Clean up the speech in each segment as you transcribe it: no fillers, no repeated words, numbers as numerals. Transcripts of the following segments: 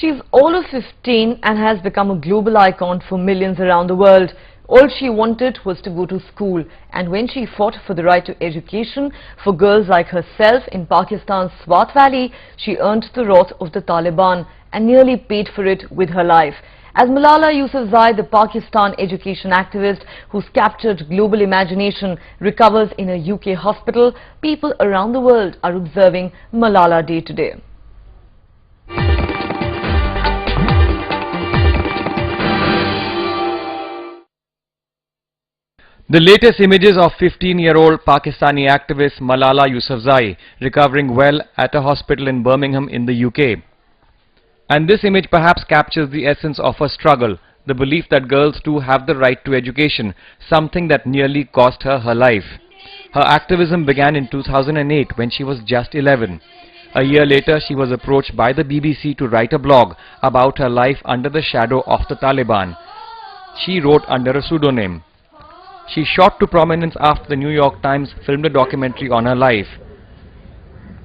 She's all of 15 and has become a global icon for millions around the world. All she wanted was to go to school, and when she fought for the right to education for girls like herself in Pakistan's Swat Valley, she earned the wrath of the Taliban and nearly paid for it with her life. As Malala Yousafzai, the Pakistan education activist who's captured global imagination, recovers in a UK hospital, people around the world are observing Malala Day today. The latest images of 15-year-old Pakistani activist Malala Yousafzai recovering well at a hospital in Birmingham in the UK. And this image perhaps captures the essence of her struggle, the belief that girls too have the right to education, something that nearly cost her her life. Her activism began in 2008 when she was just 11. A year later, she was approached by the BBC to write a blog about her life under the shadow of the Taliban. She wrote under a pseudonym. She shot to prominence after the New York Times filmed a documentary on her life.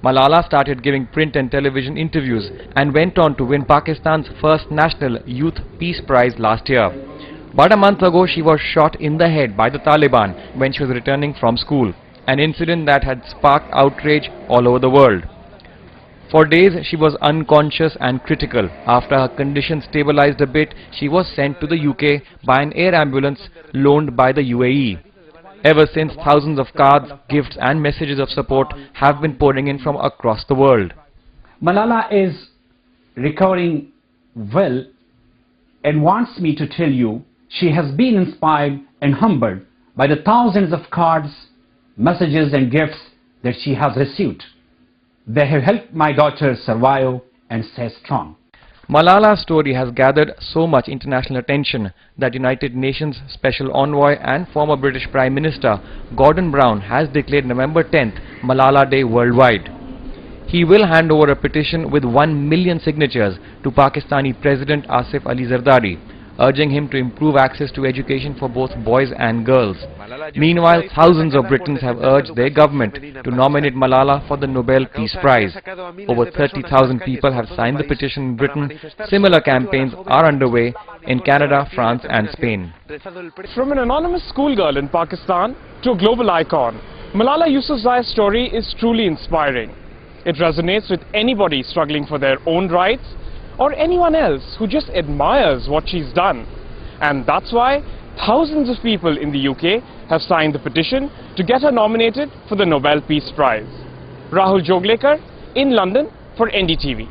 Malala started giving print and television interviews and went on to win Pakistan's first National Youth Peace Prize last year. But a month ago, she was shot in the head by the Taliban when she was returning from school, an incident that had sparked outrage all over the world. For days, she was unconscious and critical. After her condition stabilized a bit, she was sent to the UK by an air ambulance loaned by the UAE. Ever since, thousands of cards, gifts and messages of support have been pouring in from across the world. Malala is recovering well and wants me to tell you she has been inspired and humbled by the thousands of cards, messages and gifts that she has received. They have helped my daughter survive and stay strong. Malala's story has gathered so much international attention that United Nations Special Envoy and former British Prime Minister Gordon Brown has declared November 10th Malala Day worldwide. He will hand over a petition with 1 million signatures to Pakistani President Asif Ali Zardari, urging him to improve access to education for both boys and girls. Meanwhile, thousands of Britons have urged their government to nominate Malala for the Nobel Peace Prize. Over 30,000 people have signed the petition in Britain. Similar campaigns are underway in Canada, France and Spain. From an anonymous schoolgirl in Pakistan to a global icon, Malala Yousafzai's story is truly inspiring. It resonates with anybody struggling for their own rights, or anyone else who just admires what she's done. And that's why thousands of people in the UK have signed the petition to get her nominated for the Nobel Peace Prize. Rahul Joglekar in London for NDTV.